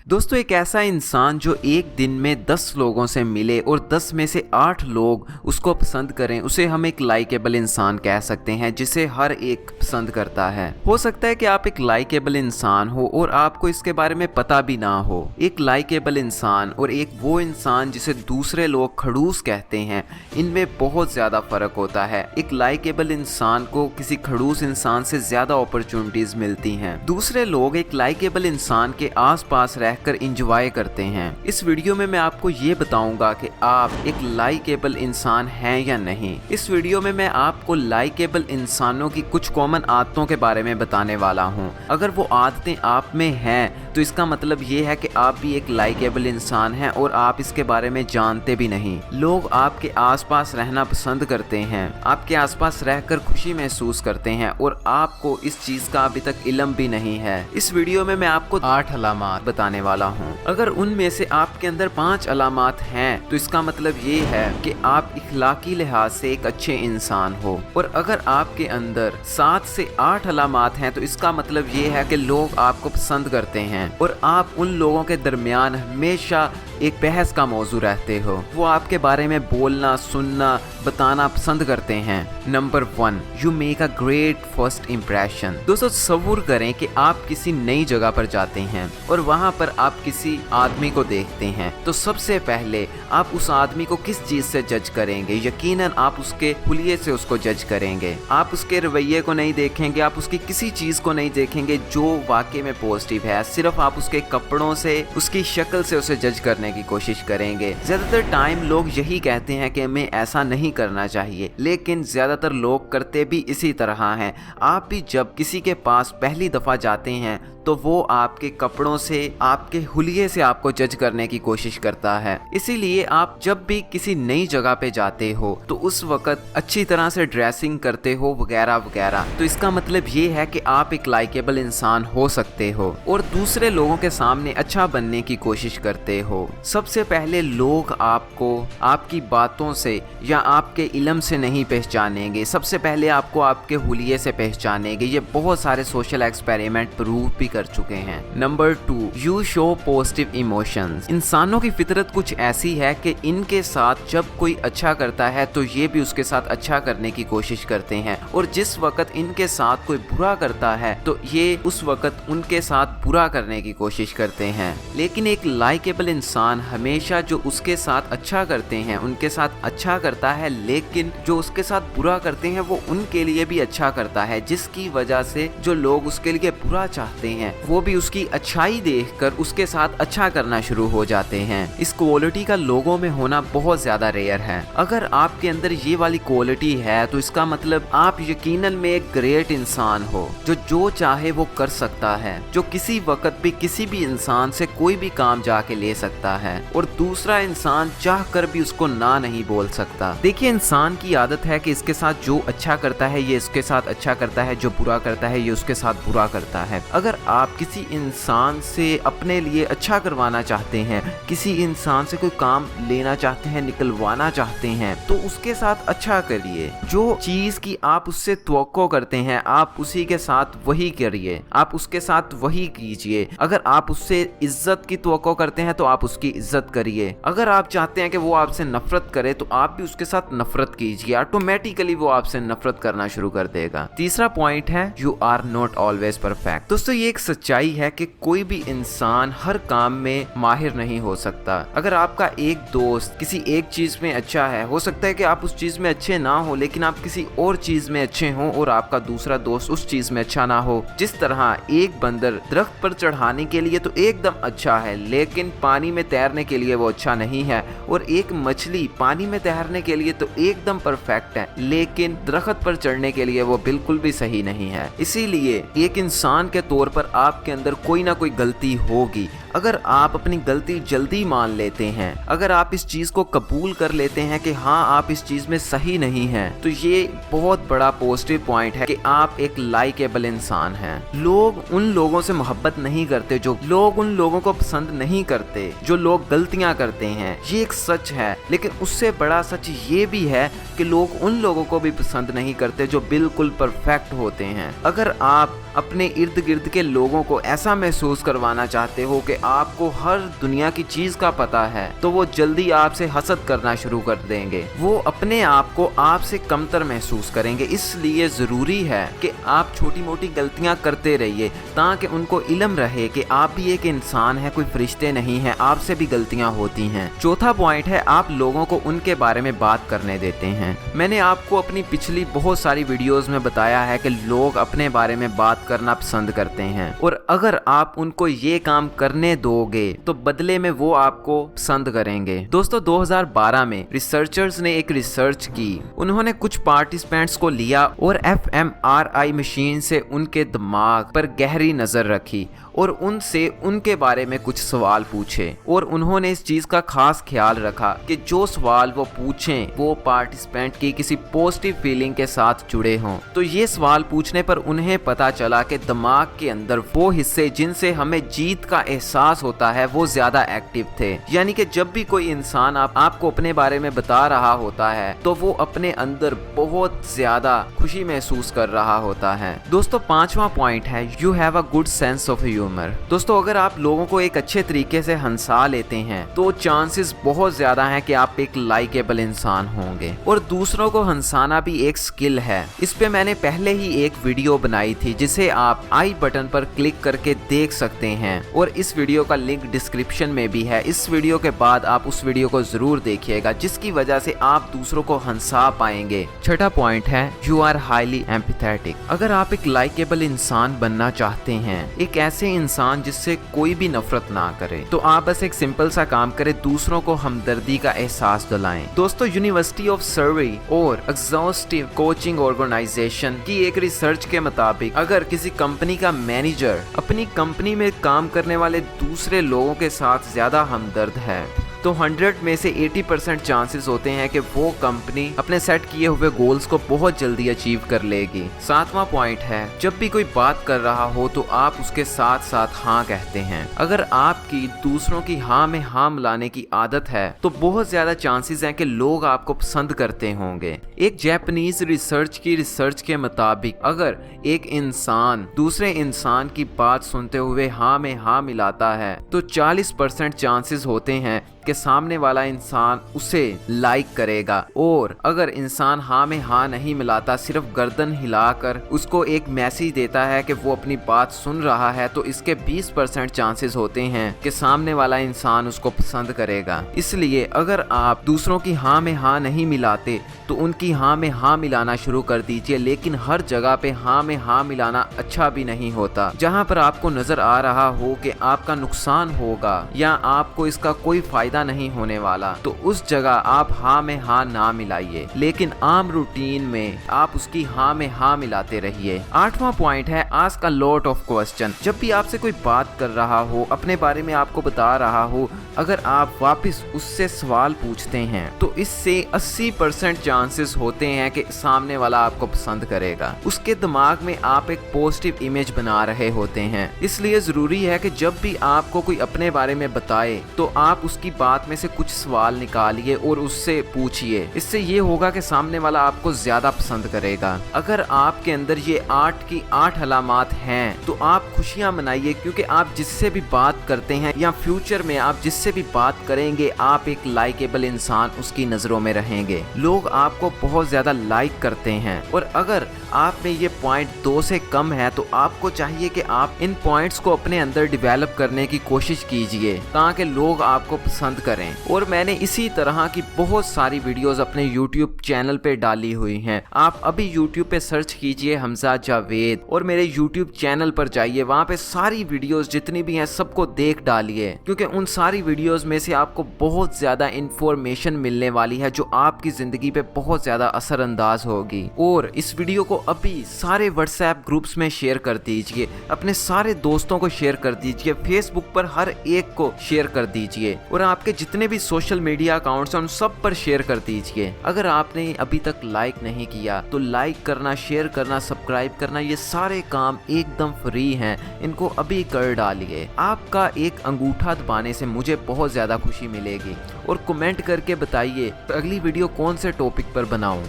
दोस्तों, एक ऐसा इंसान जो एक दिन में 10 लोगों से मिले और 10 में से 8 लोग उसको पसंद करें, उसे हम एक लाइकेबल इंसान कह सकते हैं, जिसे हर एक पसंद करता है। हो सकता है कि आप एक लाइकेबल इंसान हो और आपको इसके बारे में पता भी ना हो। एक लाइकेबल इंसान और एक वो इंसान जिसे दूसरे लोग खड़ूस कहते हैं, इनमें बहुत ज्यादा फर्क होता है। एक लाइकेबल इंसान को किसी खड़ूस इंसान से ज्यादा अपॉर्चुनिटीज मिलती हैं। दूसरे लोग एक लाइकेबल इंसान के आसपास रहकर इंजॉय करते हैं। इस वीडियो में मैं आपको ये बताऊंगा कि आप एक लाइकेबल इंसान हैं या नहीं। इस वीडियो में मैं आपको लाइकेबल इंसानों की कुछ कॉमन आदतों के बारे में बताने वाला हूँ। अगर वो आदतें आप में हैं तो इसका मतलब ये है कि आप भी एक लाइकेबल इंसान हैं और आप इसके बारे में जानते भी नहीं। लोग आपके आसपास रहना पसंद करते हैं, आपके आसपास रहकर खुशी महसूस करते हैं और आपको इस चीज का अभी तक इल्म भी नहीं है। इस वीडियो में मैं आपको 8 अलामात बताने वाला हूँ। अगर उनमें से आपके अंदर 5 अलामात हैं तो इसका मतलब ये है कि आप इखलाकी लिहाज से एक अच्छे इंसान हो, और अगर आपके अंदर 7 से 8 अलामात हैं तो इसका मतलब ये है कि लोग आपको पसंद करते हैं और आप उन लोगों के दरमियान हमेशा एक बहस का मौजू रहते हो। वो आपके बारे में बोलना, सुनना, बताना पसंद करते हैं। Number 1, you make a great first impression. दोस्तों, तसव्वुर करें कि आप किसी नई जगह पर जाते हैं और वहां पर आप किसी आदमी को देखते हैं, तो सबसे पहले आप उस आदमी को किस चीज से जज करेंगे? यकीनन आप उसके हुलिये से उसको जज करेंगे। आप उसके रवैये को नहीं देखेंगे, आप उसकी किसी चीज को नहीं देखेंगे जो वाकई में पॉजिटिव है। सिर्फ आप उसके कपड़ों से, उसकी शक्ल से उसे जज करने की कोशिश करेंगे। ज्यादातर टाइम लोग यही कहते हैं कि हमें ऐसा नहीं करना चाहिए, लेकिन ज्यादातर लोग करते भी इसी तरह हैं। आप भी जब किसी के पास पहली दफा जाते हैं तो वो आपके कपड़ों से, आपके हुलिये से आपको जज करने की कोशिश करता है। इसीलिए आप जब भी किसी नई जगह पे जाते हो तो उस वक्त अच्छी तरह से ड्रेसिंग करते हो वगैरह वगैरह। तो इसका मतलब ये है कि आप एक लाइकेबल इंसान हो सकते हो और दूसरे लोगों के सामने अच्छा बनने की कोशिश करते हो। सबसे पहले लोग आपको आपकी बातों से या आपके इल्म से नहीं पहचानेंगे, सबसे पहले आपको आपके हुलिये से पहचानेंगे। ये बहुत सारे सोशल एक्सपेरिमेंट प्रूव भी कर चुके हैं। Number 2, you show positive emotions. इंसानों की फितरत कुछ ऐसी है कि इनके साथ जब कोई अच्छा करता है तो ये भी उसके साथ अच्छा करने की कोशिश करते हैं, और जिस वक्त इनके साथ कोई बुरा करता है तो ये उस वक्त उनके साथ बुरा करने की कोशिश करते हैं। लेकिन एक लाइकेबल इंसान हमेशा जो उसके साथ अच्छा करते हैं उनके साथ अच्छा करता है, लेकिन जो उसके साथ बुरा करते हैं वो उनके लिए भी अच्छा करता है, जिसकी वजह से जो लोग उसके लिए बुरा चाहते हैं वो भी उसकी अच्छाई देखकर उसके साथ अच्छा करना शुरू हो जाते हैं। इस क्वालिटी का लोगों में होना बहुत ज्यादा रेयर है। अगर आपके अंदर ये वाली क्वालिटी है तो इसका मतलब आप यकीनन में एक ग्रेट इंसान हो, जो चाहे वो कर सकता है, जो किसी वक्त भी किसी भी इंसान से कोई भी काम जाके ले सकता है और दूसरा इंसान चाह कर भी उसको ना नहीं बोल सकता। देखिए, इंसान की आदत है कि इसके साथ जो अच्छा करता है ये इसके साथ अच्छा करता है, जो बुरा करता है ये उसके साथ बुरा करता है। अगर आप किसी इंसान से अपने लिए अच्छा करवाना चाहते हैं, किसी इंसान से कोई काम लेना चाहते हैं, निकलवाना चाहते हैं, तो उसके साथ अच्छा करिए। जो चीज की आप उससे तवक्को करते हैं आप उसी के साथ वही करिए, आप उसके साथ वही कीजिए। अगर आप उससे इज्जत की तवक्को करते हैं तो आप उसकी इज्जत करिए। अगर आप चाहते हैं कि वो आपसे नफरत करे तो आप भी उसके साथ नफरत कीजिए, ऑटोमेटिकली वो आपसे नफरत करना शुरू कर देगा। तीसरा पॉइंट है, you are not always perfect. दोस्तों, ये एक सच्चाई है कि कोई भी इंसान हर काम में माहिर नहीं हो सकता। अगर आपका एक दोस्त किसी एक चीज में अच्छा है, हो सकता है कि आप उस चीज में अच्छे ना हो, लेकिन आप किसी और चीज में अच्छे हो और आपका दूसरा दोस्त उस चीज में अच्छा ना हो। जिस तरह एक बंदर दरख्त पर चढ़ाने के लिए तो एकदम अच्छा है, लेकिन पानी में तैरने के लिए वो अच्छा नहीं है, और एक मछली पानी में तैरने के लिए तो एकदम परफेक्ट है, लेकिन दरख्त पर चढ़ने के लिए वो बिल्कुल भी सही नहीं है। इसीलिए एक इंसान के तौर पर आपके अंदर कोई ना कोई गलती होगी। अगर आप अपनी गलती जल्दी मान लेते हैं, अगर आप इस चीज को कबूल कर लेते हैं कि हाँ आप इस चीज में सही नहीं हैं, तो ये बहुत बड़ा पॉजिटिव पॉइंट है कि आप एक लाइकेबल इंसान हैं। लोग उन लोगों से मोहब्बत नहीं करते, जो लोग उन लोगों को पसंद नहीं करते, जो लोग गलतियां करते हैं। ये एक सच है, लेकिन उससे बड़ा सच ये भी है कि लोग उन लोगों को भी पसंद नहीं करते जो बिल्कुल परफेक्ट होते हैं। अगर आप अपने इर्द गिर्द के लोगों को ऐसा महसूस करवाना चाहते हो कि आपको हर दुनिया की चीज का पता है, तो वो जल्दी आपसे हसद करना शुरू कर देंगे। वो अपने आप को आपसे कमतर महसूस करेंगे। इसलिए जरूरी है कि आप छोटी मोटी गलतियां करते रहिए ताकि उनको इल्म रहे कि आप भी एक इंसान है, कोई फरिश्ते नहीं है, आपसे भी गलतियां होती हैं। चौथा पॉइंट है, आप लोगों को उनके बारे में बात करने देते हैं। मैंने आपको अपनी पिछली बहुत सारी वीडियोस में बताया है कि लोग अपने बारे में बात करना पसंद करते हैं, और अगर आप उनको ये काम करने दोगे तो बदले में वो आपको पसंद करेंगे। दोस्तों 2012 में रिसर्चर्स ने एक रिसर्च की। उन्होंने कुछ पार्टिसिपेंट्स को लिया और fMRI मशीन से उनके दिमाग पर गहरी नजर रखी और उनसे उनके बारे में कुछ सवाल पूछे, और उन्होंने इस चीज का खास ख्याल रखा कि जो सवाल वो पूछें वो पार्टिसिपेंट की किसी पॉजिटिव फीलिंग के साथ जुड़े हों। तो ये सवाल पूछने पर उन्हें पता चला कि दिमाग के अंदर वो हिस्से जिनसे हमें जीत का एहसास होता है वो ज्यादा एक्टिव थे। यानी कि जब भी कोई इंसान आपको अपने बारे में बता रहा होता है तो वो अपने अंदर बहुत ज्यादा खुशी महसूस कर रहा होता है। दोस्तों 5वां पॉइंट है, you have a good sense of humour. दोस्तों अगर आप लोगों को एक अच्छे तरीके से हंसा लेते हैं तो चांसेस बहुत ज्यादा हैं कि आप एक लाइकेबल इंसान होंगे। और दूसरों को हंसाना भी एक स्किल है। इस पे मैंने पहले ही एक वीडियो बनाई थी जिसे आप आई बटन पर क्लिक करके देख सकते हैं, और इस वीडियो का लिंक डिस्क्रिप्शन में भी है। इस वीडियो के बाद आप उस वीडियो को जरूर देखिएगा, जिसकी वजह से आप दूसरों को हंसा पाएंगे। छठा पॉइंट है, यू आर हाईली एम्पैथेटिक। अगर आप एक लाइकेबल इंसान बनना चाहते हैं, एक ऐसे इंसान जिससे कोई भी नफरत ना करे, तो आप बस एक सिंपल सा काम करें, दूसरों को हमदर्दी का एहसास दिलाएं। दोस्तों यूनिवर्सिटी ऑफ सर्वे और एग्जॉस्टिव कोचिंग ऑर्गेनाइजेशन की एक रिसर्च के मुताबिक अगर किसी कंपनी का मैनेजर अपनी कंपनी में काम करने वाले दूसरे लोगों के साथ ज्यादा हमदर्द है तो 100 में से 80% चांसेस होते हैं कि वो कंपनी अपने सेट किए हुए गोल्स को बहुत जल्दी अचीव कर लेगी। 7वां पॉइंट है, जब भी कोई बात कर रहा हो तो आप उसके साथ साथ हाँ कहते हैं। अगर आपकी दूसरों की हाँ में हाँ मिलाने की आदत है तो बहुत ज्यादा चांसेस हैं कि लोग आपको पसंद करते होंगे। एक जापानीज रिसर्च के मुताबिक अगर एक इंसान दूसरे इंसान की बात सुनते हुए हाँ में हाँ मिलाता है तो 40% चांसेस होते हैं कि सामने वाला इंसान उसे लाइक करेगा, और अगर इंसान हाँ में हाँ नहीं मिलाता, सिर्फ गर्दन हिलाकर उसको एक मैसेज देता है कि वो अपनी बात सुन रहा है, तो इसके 20% चांसेस होते हैं कि सामने वाला इंसान उसको पसंद करेगा। इसलिए अगर आप दूसरों की हाँ में हाँ नहीं मिलाते तो उनकी हाँ में हाँ मिलाना शुरू कर दीजिए, लेकिन हर जगह पे हाँ में हाँ मिलाना अच्छा भी नहीं होता। जहाँ पर आपको नजर आ रहा हो कि आपका नुकसान होगा या आपको इसका कोई फायदा नहीं होने वाला, तो उस जगह आप हाँ में हाँ ना मिलाइए, लेकिन आम रूटीन में आप उसकी हाँ में हाँ मिलाते रहिए। 8वां पॉइंट है, ask a lot of question. जब भी आपसे कोई बात कर रहा हो, अपने बारे में आपको बता रहा हो, अगर आप वापस उससे सवाल पूछते हैं तो इससे 80% चांसेस होते हैं कि सामने वाला आपको पसंद करेगा। उसके दिमाग में आप एक पॉजिटिव इमेज बना रहे होते हैं। इसलिए जरूरी है कि जब भी आपको कोई अपने बारे में बताए तो आप उसकी बात में से कुछ सवाल निकालिए और उससे पूछिए। इससे ये होगा कि सामने वाला आपको ज्यादा पसंद करेगा। अगर आपके अंदर ये 8 की 8 अलामात हैं तो आप खुशियां मनाइए, क्योंकि आप जिससे भी बात करते हैं या फ्यूचर में आप जिससे भी बात करेंगे आप एक लाइकेबल इंसान उसकी नजरों में रहेंगे। लोग आपको बहुत ज्यादा लाइक करते हैं, और अगर आप में ये पॉइंट 2 से कम है तो आपको चाहिए कि आप इन पॉइंट्स को अपने अंदर डेवलप करने की कोशिश कीजिए ताकि लोग आपको पसंद करें। और मैंने इसी तरह की बहुत सारी वीडियोस अपने YouTube चैनल पे डाली हुई हैं। आप अभी YouTube पे सर्च कीजिए हमजा जावेद और मेरे YouTube चैनल पर जाइए, वहाँ पे सारी वीडियोस जितनी भी हैं सबको देख डालिए, क्योंकि उन सारी वीडियोस में से आपको बहुत ज्यादा इंफॉर्मेशन मिलने वाली है जो आपकी जिंदगी पे बहुत ज्यादा असरअंदाज होगी। और इस वीडियो को अभी सारे व्हाट्सएप ग्रुप्स में शेयर कर दीजिए, अपने सारे दोस्तों को शेयर कर दीजिए, फेसबुक पर हर एक को शेयर कर दीजिए, और आपके जितने भी सोशल मीडिया अकाउंट्स हैं उन सब पर शेयर कर दीजिए। अगर आपने अभी तक लाइक नहीं किया तो लाइक करना, शेयर करना, सब्सक्राइब करना, ये सारे काम एकदम फ्री हैं, इनको अभी कर डालिए। आपका एक अंगूठा दबाने से मुझे बहुत ज्यादा खुशी मिलेगी। और कमेंट करके बताइए अगली वीडियो कौन से टॉपिक पर बनाऊं।